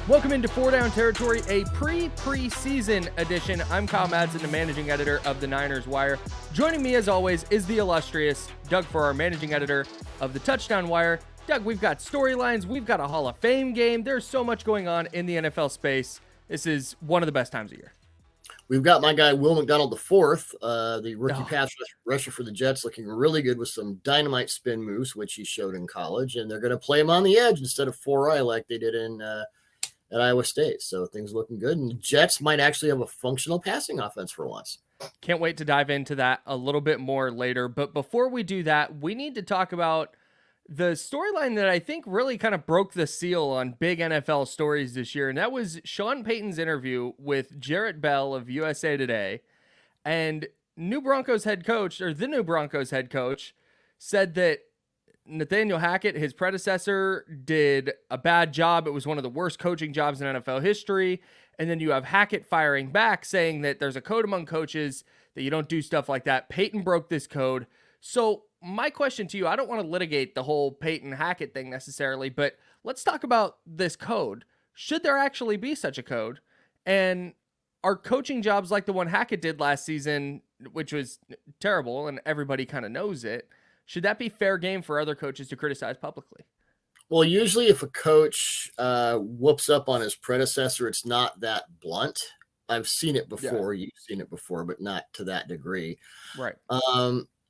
Welcome into Four Down Territory, a preseason edition. I'm Kyle Madson, the managing editor of the Niners Wire. Joining me, as always, is the illustrious Doug Farrar, managing editor of the Touchdown Wire. Doug, we've got storylines, we've got a Hall of Fame game. There's so much going on in the NFL space. This is one of the best times of year. We've got my guy, Will McDonald IV, the rookie pass rusher for the Jets, looking really good with some dynamite spin moves, which he showed in college. And they're going to play him on the edge instead of Farrar like they did at Iowa State. So things looking good. And the Jets might actually have a functional passing offense for once. Can't wait to dive into that a little bit more later. But before we do that, we need to talk about the storyline that I think really kind of broke the seal on big NFL stories this year. And that was Sean Peyton's interview with Jarrett Bell of USA Today. And the new Broncos head coach, said that Nathaniel Hackett, his predecessor, did a bad job. It was one of the worst coaching jobs in NFL history. And then you have Hackett firing back, saying that there's a code among coaches that you don't do stuff like that. Peyton broke this code. So my question to you, I don't want to litigate the whole Peyton Hackett thing necessarily, but let's talk about this code. Should there actually be such a code? And are coaching jobs like the one Hackett did last season, which was terrible and everybody kind of knows it, should that be fair game for other coaches to criticize publicly? Well, usually if a coach whoops up on his predecessor, it's not that blunt. I've seen it before. Yeah. You've seen it before, but not to that degree. Right.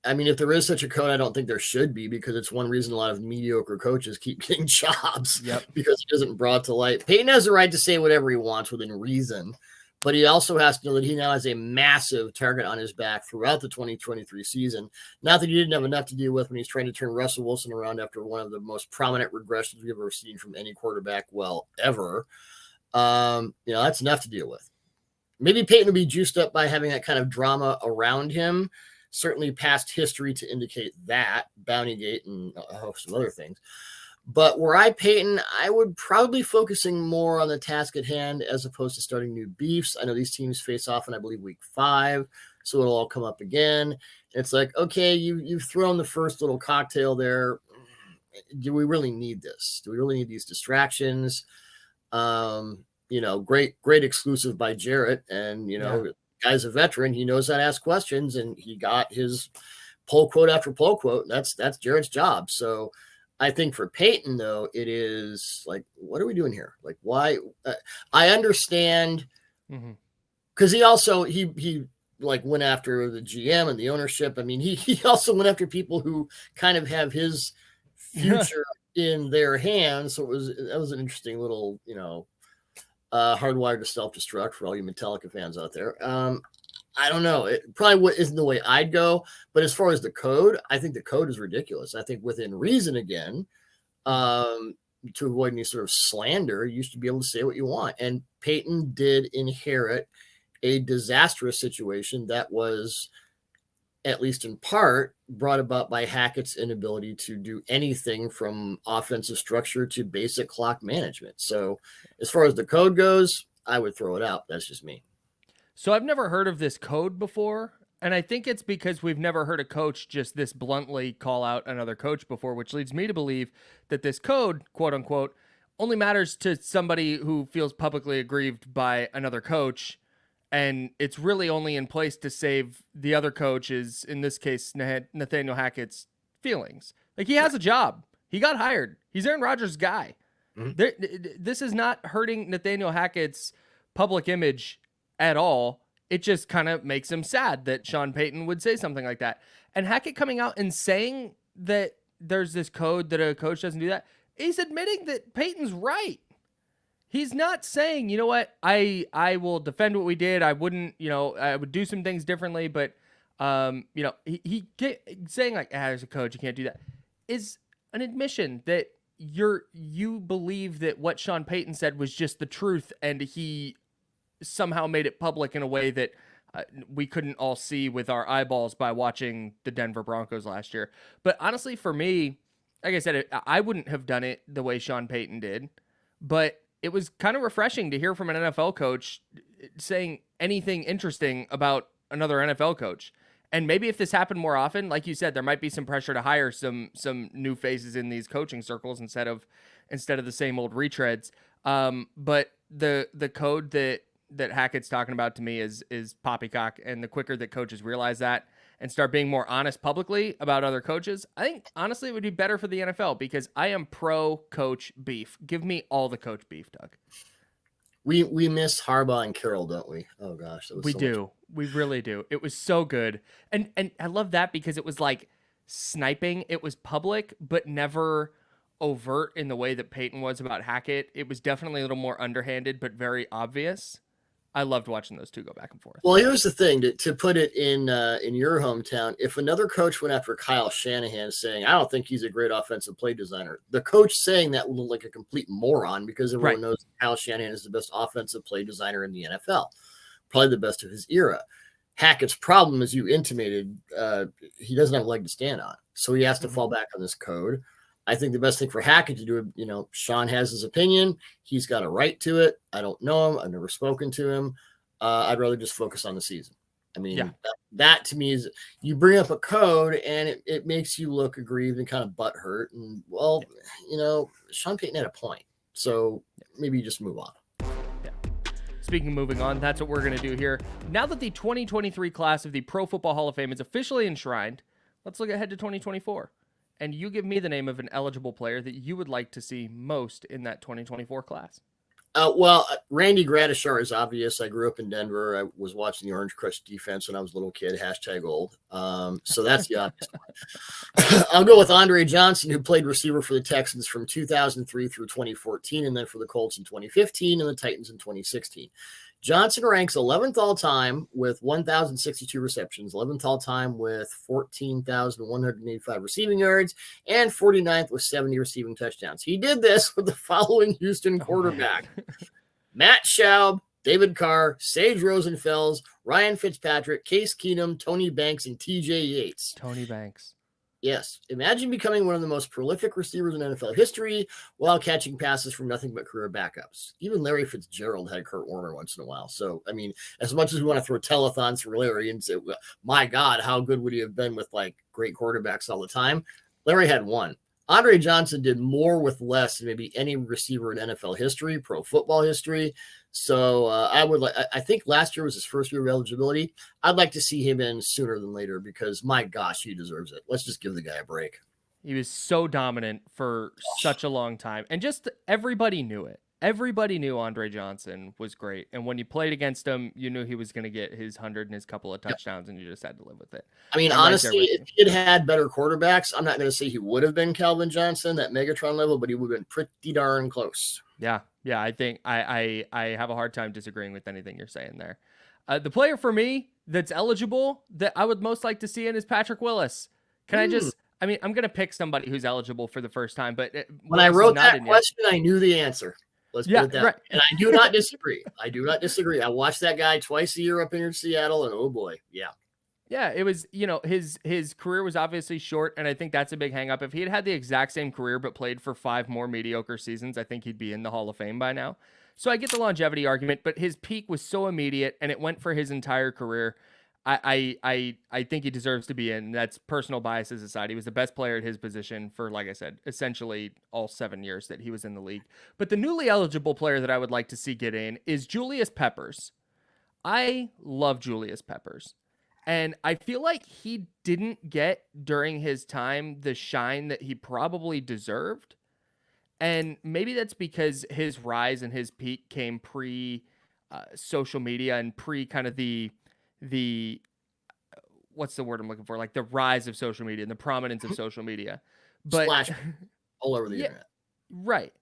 I mean, if there is such a code, I don't think there should be, because it's one reason a lot of mediocre coaches keep getting jobs because it isn't brought to light. Peyton has the right to say whatever he wants within reason, but he also has to know that he now has a massive target on his back throughout the 2023 season. Not that he didn't have enough to deal with when he's trying to turn Russell Wilson around after one of the most prominent regressions we've ever seen from any quarterback, ever. That's enough to deal with. Maybe Peyton will be juiced up by having that kind of drama around him. Certainly past history to indicate that, Bountygate and a host of other things. But were I Peyton, I would probably focusing more on the task at hand as opposed to starting new beefs. I know these teams face off in, I believe, week 5, so it'll all come up again. It's like, okay, you've thrown the first little cocktail there. Do we really need this? Do we really need these distractions? Great exclusive by Jarrett, and guy's a veteran. He knows how to ask questions, and he got his pull quote after pull quote. That's Jarrett's job. So I think for Peyton, though, it is like, what are we doing here? Like, why? I understand, because he also he went after the GM and the ownership. I mean, he also went after people who kind of have his future in their hands. So that was an interesting little hardwired to self-destruct for all you Metallica fans out there. I don't know. It probably isn't the way I'd go. But as far as the code, I think the code is ridiculous. I think within reason, again, to avoid any sort of slander, you used to be able to say what you want. And Peyton did inherit a disastrous situation that was, at least in part, brought about by Hackett's inability to do anything from offensive structure to basic clock management. So as far as the code goes, I would throw it out. That's just me. So I've never heard of this code before, and I think it's because we've never heard a coach just this bluntly call out another coach before, which leads me to believe that this code, quote unquote, only matters to somebody who feels publicly aggrieved by another coach. And it's really only in place to save the other coaches, in this case, Nathaniel Hackett's feelings. Like, he has a job. He got hired. He's Aaron Rodgers' guy. This is not hurting Nathaniel Hackett's public image at all. It just kind of makes him sad that Sean Peyton would say something like that. And Hackett coming out and saying that there's this code that a coach doesn't do that, he's admitting that Peyton's right. He's not saying, you know what, I will defend what we did. I wouldn't, I would do some things differently, but, he saying like, there's a code, you can't do that, is an admission that you believe that what Sean Peyton said was just the truth, and he somehow made it public in a way that we couldn't all see with our eyeballs by watching the Denver Broncos last year. But honestly, for me, like I said, I wouldn't have done it the way Sean Peyton did, but it was kind of refreshing to hear from an NFL coach saying anything interesting about another NFL coach. And maybe if this happened more often, like you said, there might be some pressure to hire some new faces in these coaching circles instead of the same old retreads. But the code that Hackett's talking about to me is poppycock, and the quicker that coaches realize that and start being more honest publicly about other coaches, I think honestly it would be better for the NFL, because I am pro coach beef. Give me all the coach beef, Doug. We miss Harbaugh and Carroll, don't we? Oh gosh, that was We do. We really do. It was so good. And I love that because it was like sniping. It was public, but never overt in the way that Peyton was about Hackett. It was definitely a little more underhanded, but very obvious. I loved watching those two go back and forth. Well, here's the thing, to put it in your hometown, if another coach went after Kyle Shanahan saying, I don't think he's a great offensive play designer, the coach saying that would look like a complete moron, because everyone knows Kyle Shanahan is the best offensive play designer in the NFL, probably the best of his era. Hackett's problem, as you intimated, he doesn't have a leg to stand on, so he has to fall back on this code. I think the best thing for Hackett to do, Sean has his opinion. He's got a right to it. I don't know him. I've never spoken to him. I'd rather just focus on the season. I mean, that to me is, you bring up a code and it makes you look aggrieved and kind of butthurt. And, well, Sean Peyton had a point. So maybe you just move on. Yeah. Speaking of moving on, that's what we're going to do here. Now that the 2023 class of the Pro Football Hall of Fame is officially enshrined, let's look ahead to 2024. And you give me the name of an eligible player that you would like to see most in that 2024 class. Well, Randy Gradishar is obvious. I grew up in Denver. I was watching the Orange Crush defense when I was a little kid, #old. So that's the obvious one. I'll go with Andre Johnson, who played receiver for the Texans from 2003 through 2014, and then for the Colts in 2015 and the Titans in 2016. Johnson ranks 11th all-time with 1,062 receptions, 11th all-time with 14,185 receiving yards, and 49th with 70 receiving touchdowns. He did this with the following Houston quarterback: Matt Schaub, David Carr, Sage Rosenfels, Ryan Fitzpatrick, Case Keenum, Tony Banks, and TJ Yates. Tony Banks. Yes. Imagine becoming one of the most prolific receivers in NFL history while catching passes from nothing but career backups. Even Larry Fitzgerald had Kurt Warner once in a while. So, I mean, as much as we want to throw telethons for Larry and say, my God, how good would he have been with like great quarterbacks all the time? Larry had one. Andre Johnson did more with less than maybe any receiver in NFL history, pro football history. So I think last year was his first year of eligibility. I'd like to see him in sooner than later, because my gosh, he deserves it. Let's just give the guy a break. He was so dominant for such a long time, and just everybody knew it. Everybody knew Andre Johnson was great, and when you played against him, you knew he was going to get his 100 and his couple of touchdowns, and you just had to live with it. I mean, honestly, if he had better quarterbacks, I'm not going to say he would have been Calvin Johnson, that Megatron level, but he would have been pretty darn close. Yeah, I think I have a hard time disagreeing with anything you're saying there. The player for me that's eligible that I would most like to see in is Patrick Willis. I'm going to pick somebody who's eligible for the first time, but when I wrote that question, I knew the answer. Let's put it that way. And I do not disagree. I watch that guy twice a year up here in Seattle, and oh boy, yeah. Yeah, it was, his career was obviously short, and I think that's a big hang up. If he had the exact same career but played for 5 more mediocre seasons, I think he'd be in the Hall of Fame by now. So I get the longevity argument, but his peak was so immediate, and it went for his entire career. I think he deserves to be in. That's personal biases aside. He was the best player at his position for, like I said, essentially all 7 years that he was in the league. But the newly eligible player that I would like to see get in is Julius Peppers. I love Julius Peppers. And I feel like he didn't get during his time the shine that he probably deserved. And maybe that's because his rise and his peak came pre social media and pre kind of the what's the word I'm looking for? Like the rise of social media and the prominence of social media. But Splash all over the internet. Right.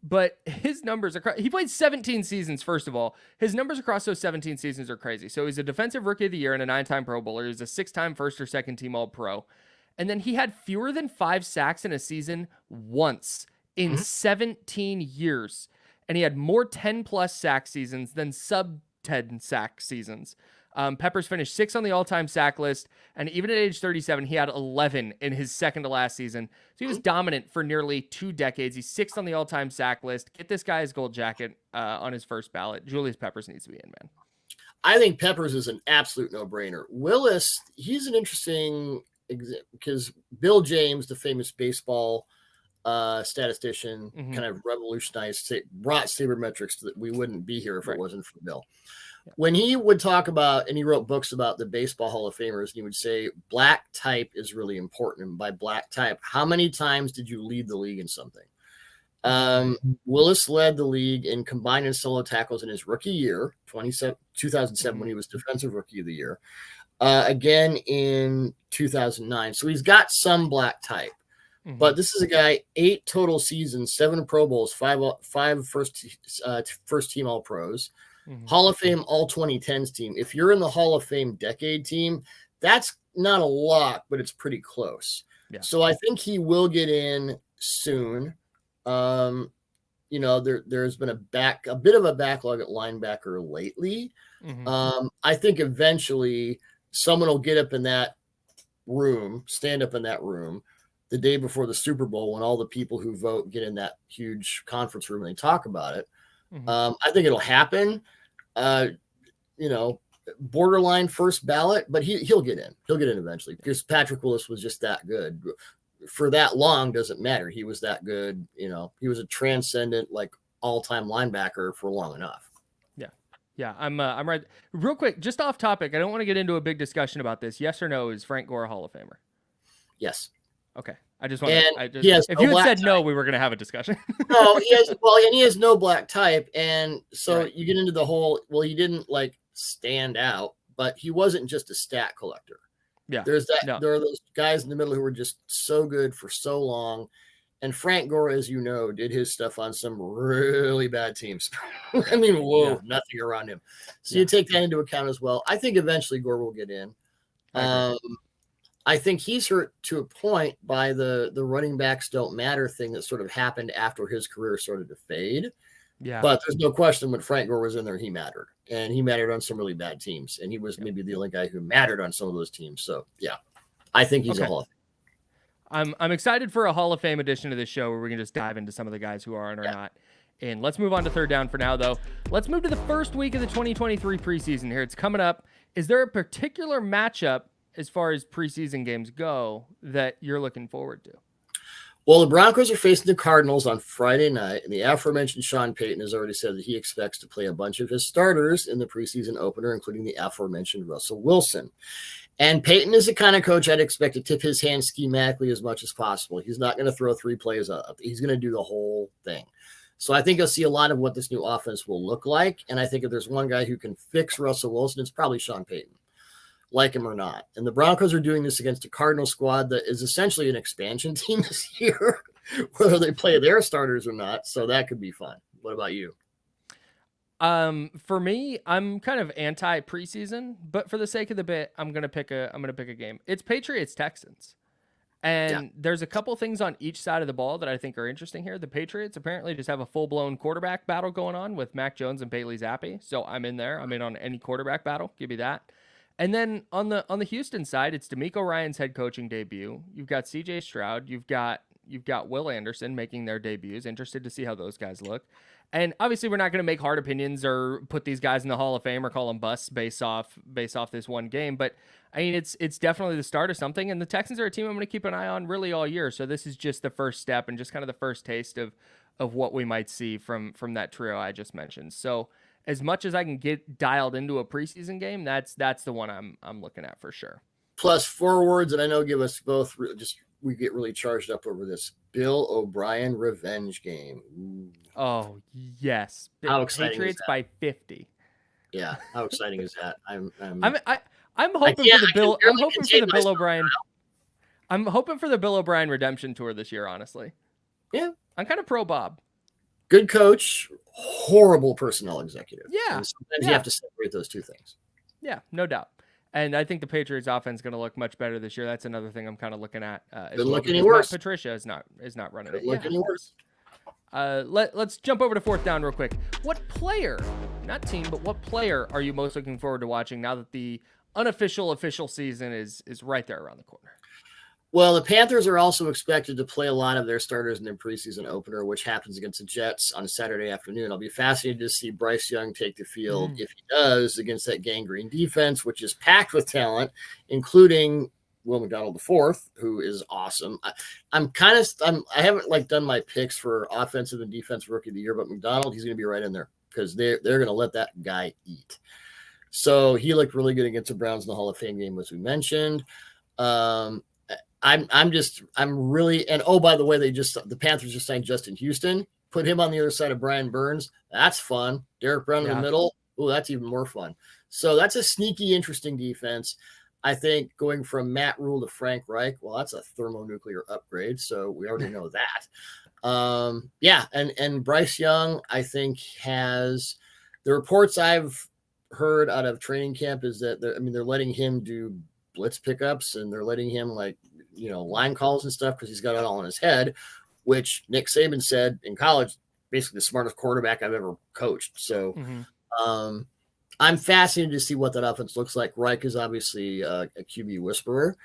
But his numbers are he played 17 seasons, first of all. His numbers across those 17 seasons are crazy. So he's a defensive rookie of the year and a 9-time Pro Bowler. He's a 6-time first or second team All-Pro. And then he had fewer than 5 sacks in a season once in 17 years. And he had more 10-plus sack seasons than sub-10 sack seasons. Peppers finished 6th on the all-time sack list, and even at age 37, he had 11 in his second to last season. So he was dominant for nearly 2 decades. He's 6th on the all-time sack list. Get this guy his gold jacket on his first ballot. Julius Peppers needs to be in, man. I think Peppers is an absolute no-brainer. Willis, he's an interesting because Bill James, the famous baseball statistician, kind of revolutionized, brought sabermetrics that we wouldn't be here if it wasn't for Bill. Yeah. When he would talk about, and he wrote books about the Baseball Hall of Famers, and he would say black type is really important. And by black type, how many times did you lead the league in something? Willis led the league in combined and solo tackles in his rookie year, 2007, when he was Defensive Rookie of the Year. Again in 2009. So he's got some black type. But this is a guy, 8 total seasons, 7 Pro Bowls, 5 first team All Pros, Hall of Fame All 2010s team. If you're in the Hall of Fame decade team, that's not a lot, but it's pretty close. Yeah. So I think he will get in soon. There's been a bit of a backlog at linebacker lately. I think eventually someone will stand up in that room the day before the Super Bowl when all the people who vote get in that huge conference room and they talk about it. I think it'll happen. Borderline first ballot, but he'll get in. He'll get in eventually because Patrick Willis was just that good. For that long doesn't matter. He was that good. He was a transcendent, all-time linebacker for long enough. Yeah. I'm right. Real quick, just off topic. I don't want to get into a big discussion about this. Yes or no? Is Frank Gore a Hall of Famer? Yes. Okay. I just want to. If you had said no, we were going to have a discussion. No, he has. Well, and he has no black type, and so you get into the whole. Well, he didn't stand out, but he wasn't just a stat collector. Yeah, there are those guys in the middle who were just so good for so long. And Frank Gore, as you know, did his stuff on some really bad teams. I mean, nothing around him. So you take that into account as well. I think eventually Gore will get in. I think he's hurt to a point by the running backs don't matter thing that sort of happened after his career started to fade. Yeah. But there's no question when Frank Gore was in there, he mattered. And he mattered on some really bad teams. And he was maybe the only guy who mattered on some of those teams. So, yeah, I think he's a Hall of Fame. I'm excited for a Hall of Fame edition of this show where we can just dive into some of the guys who are and are not. And let's move on to third down for now, though. Let's move to the first week of the 2023 preseason here. It's coming up. Is there a particular matchup as far as preseason games go that you're looking forward to? Well, the Broncos are facing the Cardinals on Friday night, and the aforementioned Sean Peyton has already said that he expects to play a bunch of his starters in the preseason opener, including the aforementioned Russell Wilson. And Peyton is the kind of coach I'd expect to tip his hand schematically as much as possible. He's not going to throw 3 plays up. He's going to do the whole thing. So I think you'll see a lot of what this new offense will look like, and I think if there's one guy who can fix Russell Wilson, it's probably Sean Peyton. Like him or not. And the Broncos are doing this against a Cardinal squad that is essentially an expansion team this year, whether they play their starters or not. So that could be fun. What about you? For me, I'm kind of anti preseason, but for the sake of the bit, I'm going to pick a game. It's Patriots Texans. And there's a couple things on each side of the ball that I think are interesting here. The Patriots apparently just have a full-blown quarterback battle going on with Mac Jones and Bailey Zappi. So I'm in there. I'm in on any quarterback battle. Give me that. And then on the Houston side, it's DeMeco Ryans' head coaching debut. You've got C.J. Stroud. You've got Will Anderson making their debuts. Interested to see how those guys look. And obviously, we're not going to make hard opinions or put these guys in the Hall of Fame or call them busts based off this one game. But I mean, it's definitely the start of something. And the Texans are a team I'm going to keep an eye on really all year. So this is just the first step and just kind of the first taste of what we might see from that trio I just mentioned. So as much as I can get dialed into a preseason game, that's the one I'm looking at for sure. Plus 4 words, and I know give us both we get really charged up over this Bill O'Brien revenge game. Ooh. Oh yes, how exciting Patriots is that? By 50. Yeah, how exciting is that? I'm hoping for the Bill. I'm hoping for the Bill O'Brien. I'm hoping for the Bill O'Brien redemption tour this year. Honestly, yeah, I'm kind of pro Bob. Good coach, horrible personnel executive. Yeah. And sometimes you have to separate those two things. Yeah, no doubt. And I think the Patriots offense is going to look much better this year. That's another thing I'm kind of looking at. Could look any worse. Patricia is not running it. Look any worse. Let's jump over to fourth down real quick. What player, not team, but what player are you most looking forward to watching now that the official season is right there around the corner? Well, the Panthers are also expected to play a lot of their starters in their preseason opener, which happens against the Jets on a Saturday afternoon. I'll be fascinated to see Bryce Young take the field if he does against that gangrene defense, which is packed with talent, including Will McDonald IV, who is awesome. I haven't done my picks for offensive and defensive rookie of the year, but McDonald, he's going to be right in there because they're going to let that guy eat. So he looked really good against the Browns in the Hall of Fame game, as we mentioned. I'm really, and oh, by the way, the Panthers just signed Justin Houston, put him on the other side of Brian Burns. That's fun. Derek Brown in the middle. Oh, that's even more fun. So that's a sneaky, interesting defense. I think going from Matt Rule to Frank Reich, well, that's a thermonuclear upgrade. So we already know that. And Bryce Young, I think, has the reports I've heard out of training camp is that they're letting him do blitz pickups and they're letting him line calls and stuff because he's got it all in his head, which Nick Saban said in college, basically the smartest quarterback I've ever coached. So I'm fascinated to see what that offense looks like. Reich is obviously a QB whisperer,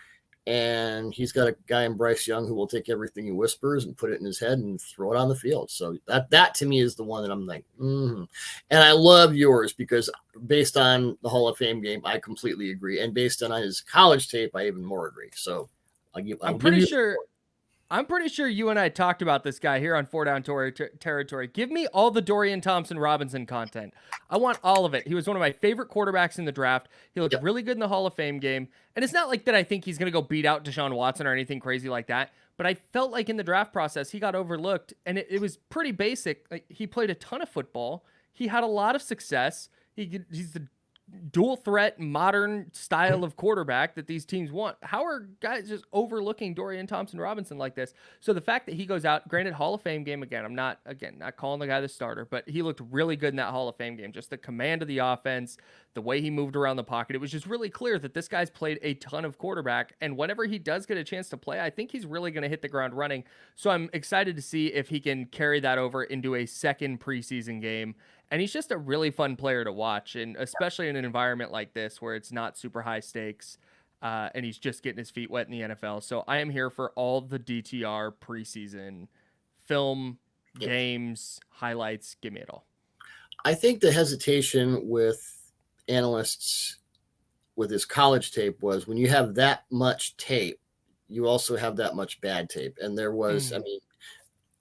and he's got a guy in Bryce Young who will take everything he whispers and put it in his head and throw it on the field. So that to me is the one that I'm like, And I love yours because based on the Hall of Fame game, I completely agree. And based on his college tape, I even more agree. So I'm pretty sure you and I talked about this guy here on 4 Down Territory. Give me all the Dorian Thompson-Robinson content. I want all of it. He was one of my favorite quarterbacks in the draft. He looked really good in the Hall of Fame game. And it's not like that I think he's going to go beat out Deshaun Watson or anything crazy like that. But I felt like in the draft process, he got overlooked. And it was pretty basic. Like, he played a ton of football. He had a lot of success. He's the dual threat, modern style of quarterback that these teams want. How are guys just overlooking Dorian Thompson-Robinson like this? So the fact that he goes out, granted Hall of Fame game again, I'm not calling the guy the starter, but he looked really good in that Hall of Fame game. Just the command of the offense, the way he moved around the pocket. It was just really clear that this guy's played a ton of quarterback, and whenever he does get a chance to play, I think he's really going to hit the ground running. So I'm excited to see if he can carry that over into a second preseason game. And he's just a really fun player to watch, and especially in an environment like this where it's not super high stakes, and he's just getting his feet wet in the NFL. So I am here for all the DTR preseason film, games, highlights. Give me it all. I think the hesitation with analysts with his college tape was when you have that much tape, you also have that much bad tape. And there was,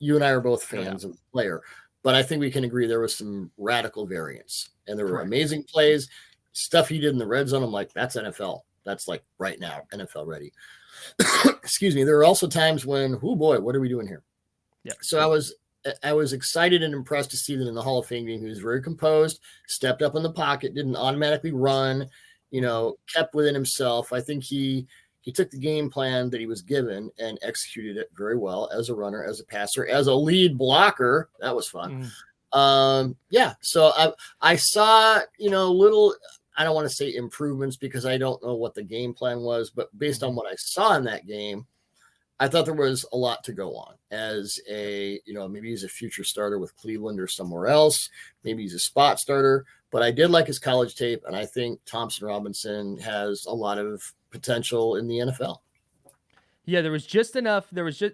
you and I are both fans of the player. But I think we can agree there was some radical variance. And there were amazing plays. Stuff he did in the red zone, I'm like, that's NFL. That's like right now, NFL ready. Excuse me. There were also times when, oh boy, what are we doing here? Yeah. So I was excited and impressed to see that in the Hall of Fame game, he was very composed, stepped up in the pocket, didn't automatically run, kept within himself. I think he took the game plan that he was given and executed it very well as a runner, as a passer, as a lead blocker. That was fun. So I saw, little, I don't want to say improvements because I don't know what the game plan was, but based on what I saw in that game, I thought there was a lot to go on as maybe he's a future starter with Cleveland or somewhere else. Maybe he's a spot starter, but I did like his college tape. And I think Thompson-Robinson has a lot of potential in the NFL. Yeah, there was just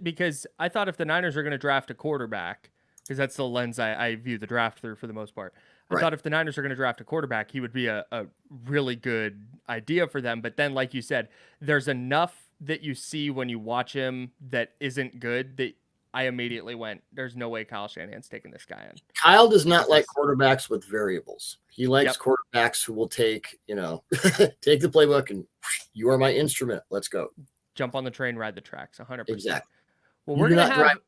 because I thought if the Niners are going to draft a quarterback, because that's the lens I view the draft through for the most part. I thought if the Niners are going to draft a quarterback, he would be a really good idea for them. But then, like you said, there's enough that you see when you watch him that isn't good that I immediately went, there's no way Kyle Shanahan's taking this guy in. Kyle does not like quarterbacks with variables. He likes quarterbacks who will take take the playbook and you are my instrument. Let's go. Jump on the train, ride the tracks. 100%. Exactly. Well, we're going to have.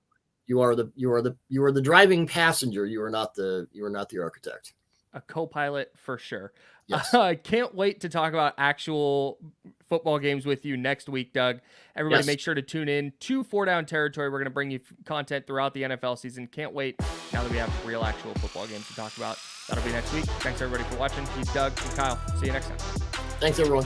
You are the driving passenger. You are not the architect. A co-pilot for sure. Yes. I can't wait to talk about actual football games with you next week, Doug. Everybody make sure to tune in to 4 Down Territory. We're going to bring you content throughout the NFL season. Can't wait now that we have real actual football games to talk about. That'll be next week. Thanks everybody for watching. He's Doug and Kyle. See you next time. Thanks everyone.